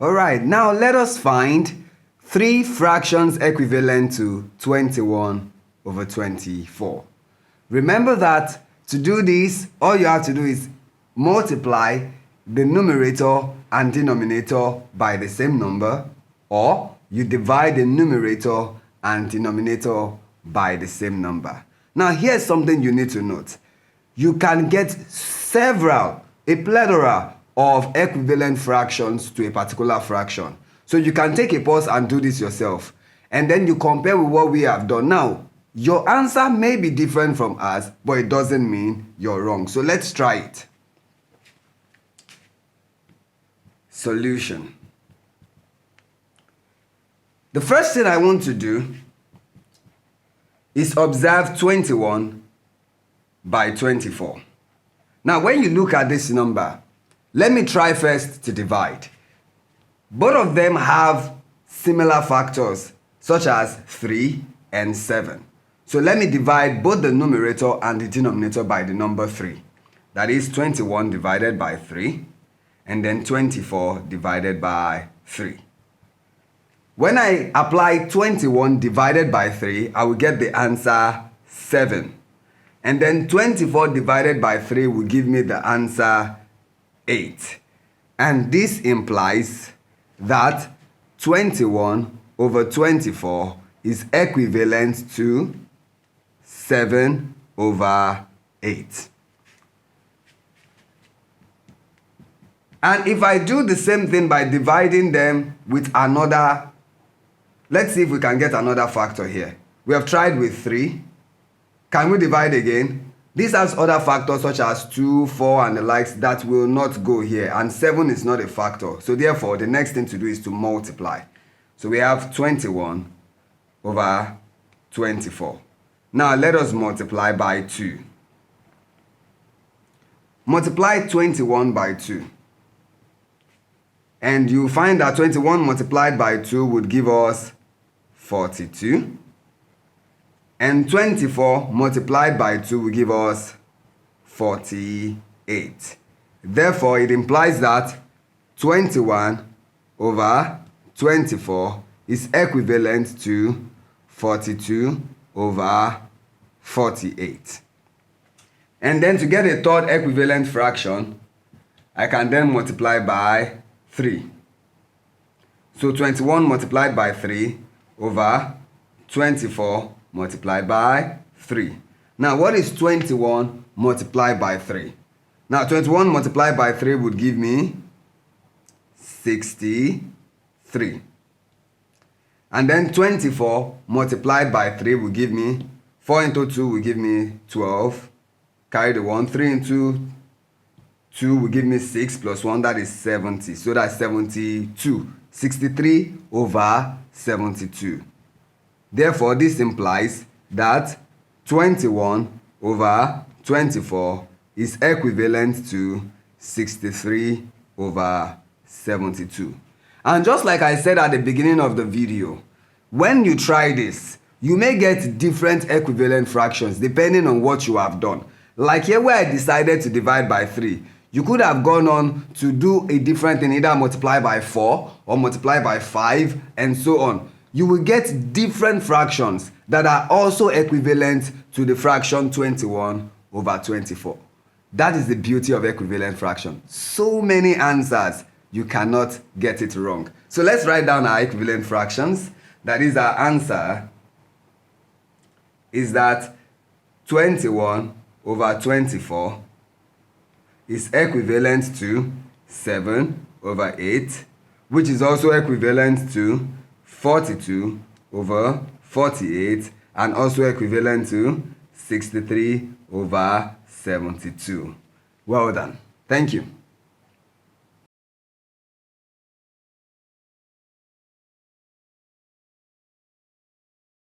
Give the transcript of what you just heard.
Alright, now let us find 3 fractions equivalent to 21 over 24. Remember that to do this, all you have to do is multiply the numerator and denominator by the same number, or you divide the numerator and denominator by the same number. Now here's something you need to note. You can get a plethora of equivalent fractions to a particular fraction. So you can take a pause and do this yourself. And then you compare with what we have done. Now, your answer may be different from us, but it doesn't mean you're wrong. So let's try it. Solution. The first thing I want to do is observe 21 by 24. Now, when you look at this number, let me try first to divide. Both of them have similar factors, such as 3 and 7. So let me divide both the numerator and the denominator by the number 3. That is 21 divided by 3, and then 24 divided by 3. When I apply 21 divided by 3, I will get the answer 7. And then 24 divided by 3 will give me the answer 8. And this implies that 21 over 24 is equivalent to 7 over 8. And if I do the same thing by dividing them with another, let's see if we can get another factor here. We have tried with 3. Can we divide again? This has other factors such as 2, 4 and the likes that will not go here, and 7 is not a factor. So therefore, the next thing to do is to multiply. So we have 21 over 24. Now let us multiply by 2. Multiply 21 by 2. And you find that 21 multiplied by 2 would give us 42. And 24 multiplied by 2 will give us 48. Therefore, it implies that 21 over 24 is equivalent to 42 over 48. And then to get a third equivalent fraction, I can then multiply by 3. So 21 multiplied by 3 over 24 multiplied by 3. Now, what is 21 multiplied by 3? Now, 21 multiplied by 3 would give me 63. And then 24 multiplied by 3 will give me, 4 into 2 will give me 12. Carry the 1. 3 into 2 will give me 6 plus 1, that is 70. So that's 72. 63 over 72. Therefore, this implies that 21 over 24 is equivalent to 63 over 72. And just like I said at the beginning of the video, when you try this, you may get different equivalent fractions depending on what you have done. Like here where I decided to divide by 3, you could have gone on to do a different thing, either multiply by 4 or multiply by 5 and so on. You will get different fractions that are also equivalent to the fraction 21 over 24. That is the beauty of equivalent fraction. So many answers, you cannot get it wrong. So let's write down our equivalent fractions. That is, our answer is that 21 over 24 is equivalent to 7 over 8, which is also equivalent to 42 over 48, and also equivalent to 63 over 72. Well done. Thank you.